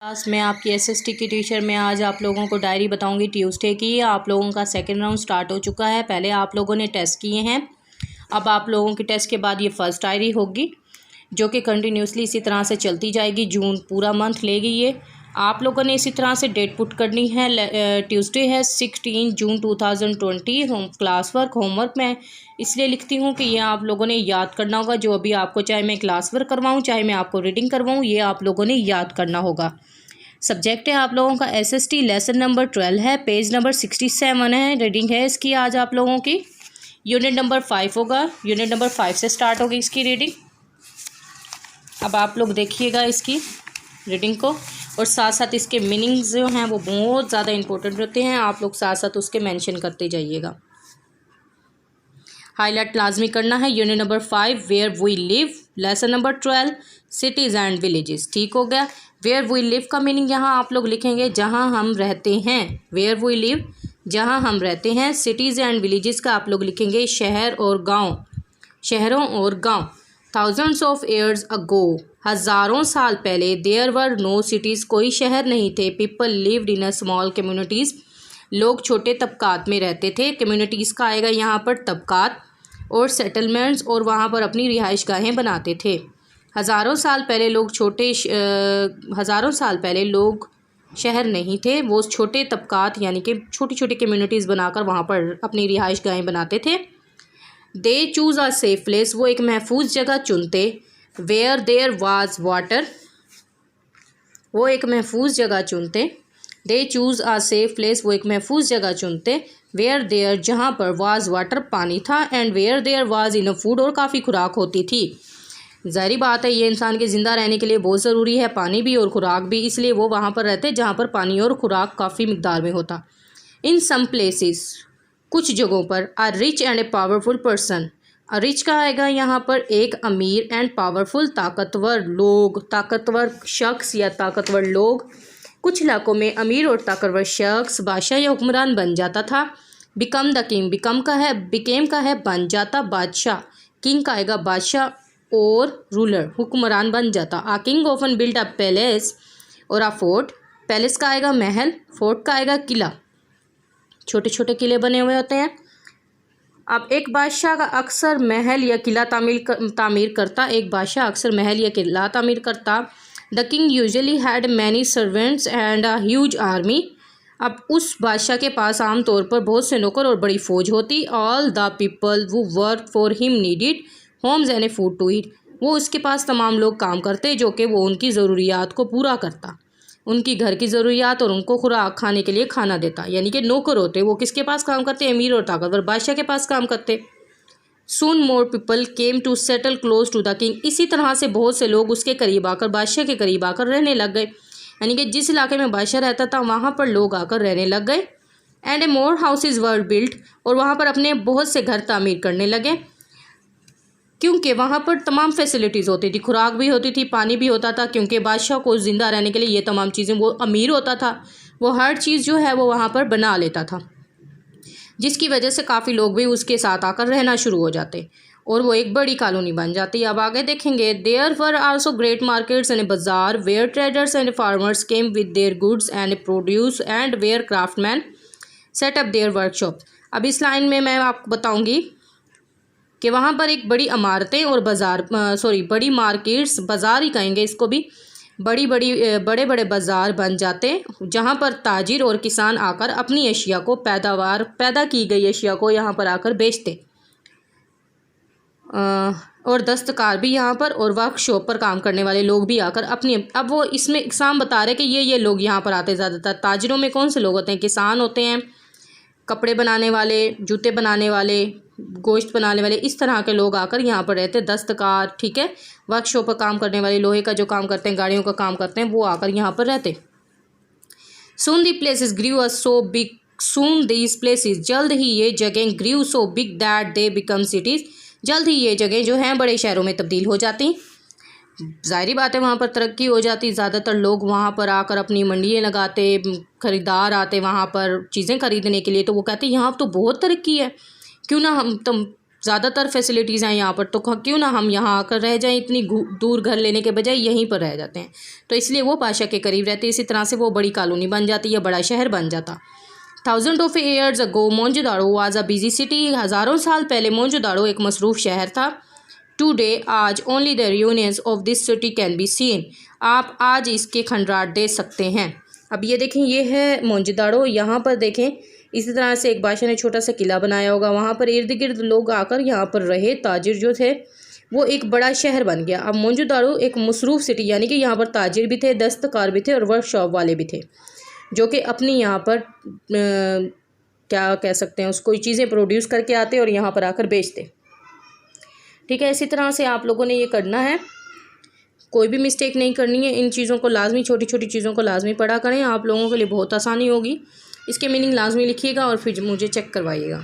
Class में आपकी SST की टीचर मैं आज आप लोगों को डायरी बताऊंगी ट्यूसडे की। आप लोगों का सेकंड राउंड स्टार्ट हो चुका है। पहले आप लोगों ने टेस्ट किए हैं, अब आप लोगों के टेस्ट के बाद ये फर्स्ट डायरी होगी जो कि कंटिन्यूसली इसी तरह से चलती जाएगी। जून पूरा मंथ लेगी ये। आप लोगों ने इसी तरह से डेट पुट करनी है। ट्यूसडे है 16 जून 2020। क्लास वर्क होमवर्क मैं इसलिए लिखती हूँ कि ये आप लोगों ने याद करना होगा। जो अभी आपको चाहे मैं क्लास वर्क करवाऊँ चाहे मैं आपको रीडिंग करवाऊँ, ये आप लोगों ने याद करना होगा। सब्जेक्ट है आप लोगों का एसएसटी, लेसन नंबर 12 है, पेज नंबर 67 है। रीडिंग है इसकी आज आप लोगों की यूनिट नंबर 5 होगा। यूनिट नंबर 5 से स्टार्ट होगी इसकी रीडिंग। अब आप लोग देखिएगा इसकी रीडिंग को, और साथ साथ इसके मीनिंग्स जो हैं वो बहुत ज़्यादा इंपॉर्टेंट होते हैं। आप लोग साथ साथ उसके मेंशन करते जाइएगा। हाईलाइट लाजमी करना है। Unit number 5 where we live, lesson number 12 cities and villages. ठीक हो गया। वेयर वी लिव का मीनिंग यहाँ आप लोग लिखेंगे जहाँ हम रहते हैं। वेयर वी लिव जहाँ हम रहते हैं। सिटीज़ एंड विलेजेस का आप लोग लिखेंगे शहर और गांव, शहरों और गांव। थाउजेंड्स ऑफ ईयर्स अगो, हज़ारों साल पहले। देयर वर नो सिटीज़, कोई शहर नहीं थे। People lived in a small communities, लोग छोटे तबकात में रहते थे। कम्युनिटीज़ का आएगा यहाँ पर तबकात, और सेटलमेंट्स, और वहाँ पर अपनी रिहाइश गाहें बनाते थे। हज़ारों साल पहले लोग शहर नहीं थे, वो छोटे तबकात यानी कि छोटी छोटी कम्युनिटीज़ बनाकर वहाँ पर अपनी रिहाइश गाहें बनाते थे। दे चूज़ अ सेफ प्लेस, वो एक महफूज जगह चुनते। वेयर देयर वाज वाटर, वो एक महफूज जगह चुनते। दे चूज़ आ सेफ प्लेस, वो एक महफूज जगह चुनते। वेयर देयर जहाँ पर वाज वाटर पानी था, and where there was in food, और काफ़ी खुराक होती थी। ज़ाहिर बात है ये इंसान के ज़िंदा रहने के लिए बहुत ज़रूरी है, पानी भी और खुराक भी, इसलिए वो वहाँ पर रहते जहाँ पर पानी और खुराक काफ़ी मिकदार में होता। इन सम प्लेसेस, कुछ जगहों पर। A rich and a powerful person, a rich का आएगा यहाँ पर एक अमीर, एंड पावरफुल ताकतवर लोग, ताकतवर शख्स या ताकतवर लोग। कुछ इलाकों में अमीर और ताकतवर शख्स बादशाह या हुक्मरान बन जाता था। बिकम द किंग, बिकम का है, बिकेम का है बन जाता, बादशाह। किंग का आएगा बादशाह और रूलर, हुक्मरान बन जाता। A king often build a palace और अ फोर्ट, पैलेस का आएगा महल, फोर्ट का आएगा किला। छोटे छोटे किले बने हुए होते हैं। अब एक बादशाह का अक्सर महल या किला तामीर करता, एक बादशाह अक्सर महल या किला तामीर करता। The king usually had many servants and a huge army, अब उस बादशाह के पास आमतौर पर बहुत से नौकर और बड़ी फ़ौज होती। All the people who work for him needed homes and a food to eat, वो उसके पास तमाम लोग काम करते जो कि वो उनकी ज़रूरियात को पूरा करता, उनकी घर की ज़रूरियात, और उनको खुराक खाने के लिए खाना देता। यानी कि नौकर होते वो किसके पास काम करते, अमीर और ताकतवर बादशाह के पास काम करते। Soon more people came to settle close to the king, इसी तरह से बहुत से लोग उसके करीब आकर, बादशाह के करीब आकर रहने लग गए। यानी कि जिस इलाके में बादशाह रहता था वहाँ पर लोग आकर रहने लग गए। And A more houses were built, और वहाँ पर अपने बहुत से घर तामीर करने लगे, क्योंकि वहाँ पर तमाम फैसिलिटीज़ होती थी, खुराक भी होती थी, पानी भी होता था। क्योंकि बादशाह को ज़िंदा रहने के लिए ये तमाम चीज़ें, वो अमीर होता था, वो हर चीज़ जो है वो वहाँ पर बना लेता था, जिसकी वजह से काफ़ी लोग भी उसके साथ आकर रहना शुरू हो जाते और वो एक बड़ी कॉलोनी बन जाती। अब आगे देखेंगे। There were also great markets and bazaar where traders and farmers came with their goods and produce, and where craftsman set up their workshop. अब इस लाइन में मैं आपको बताऊंगी कि वहाँ पर एक बड़ी इमारतें और बड़ी मार्केट्स, बाज़ार ही कहेंगे इसको भी, बड़े बड़े बाज़ार बन जाते जहाँ पर ताजिर और किसान आकर अपनी अशिया को, पैदा की गई अशिया को यहाँ पर आकर बेचते। और दस्तकार भी यहाँ पर, और वर्कशॉप पर काम करने वाले लोग भी आकर अपनी, अब वो इसमें इकसाम बता रहे कि ये लोग यहाँ पर आते। ज़्यादातर ताजिरों में कौन से लोग होते हैं, किसान होते हैं, कपड़े बनाने वाले, जूते बनाने वाले, गोश्त बनाने वाले, इस तरह के लोग आकर यहाँ पर रहते। दस्तकार, ठीक है, वर्कशॉप पर काम करने वाले, लोहे का जो काम करते हैं, गाड़ियों का काम करते हैं, वो आकर यहाँ पर रहते। Soon the places grew a so big, soon these places, जल्द ही ये जगह, grew so big that they become cities, जल्द ही ये जगह जो हैं बड़े शहरों में तब्दील हो जाती। ज़ाहिर बात है वहाँ पर तरक्की हो जाती, ज़्यादातर लोग वहाँ पर आकर अपनी मंडियाँ लगाते, ख़रीदार आते वहाँ पर चीज़ें ख़रीदने के लिए, तो वो कहते यहाँ तो बहुत तरक्की है, क्यों ना हम ज़्यादातर फैसिलिटीज़ हैं यहाँ पर, तो क्यों ना हम यहाँ आकर रह जाएं, इतनी दूर घर लेने के बजाय यहीं पर रह जाते हैं। तो इसलिए वो पाशा के करीब रहते हैं। इसी तरह से वो बड़ी कॉलोनी बन जाती है, बड़ा शहर बन जाता। Thousand of years ago Mohenjodaro was a busy city. हज़ारों साल पहले मोंजोदारो एक मसरूफ़ शहर था। टुडे आज only the reunions of this city can be seen. आप आज इसके खंडराट देख सकते हैं। अब ये देखें, ये है मोंजोदारो। यहाँ पर देखें, इसी तरह से एक बादशाह ने छोटा सा किला बनाया होगा, वहाँ पर इर्द गिर्द लोग आकर यहाँ पर रहे, ताजिर जो थे वो एक बड़ा शहर बन गया। अब मोंजोदारो एक मसरूफ़ सिटी, यानी कि यहाँ पर ताजिर भी थे, दस्तकार भी थे और वर्कशॉप वाले भी थे, जो कि अपनी यहाँ पर क्या कह सकते हैं उसको, चीज़ें प्रोड्यूस करके आते और यहाँ पर आकर बेचते। ठीक है, इसी तरह से आप लोगों ने ये करना है, कोई भी मिस्टेक नहीं करनी है। इन चीज़ों को लाजमी, छोटी छोटी चीज़ों को लाजमी पढ़ा करें, आप लोगों के लिए बहुत आसानी होगी। इसके मीनिंग लाजमी लिखिएगा और फिर मुझे चेक करवाइएगा।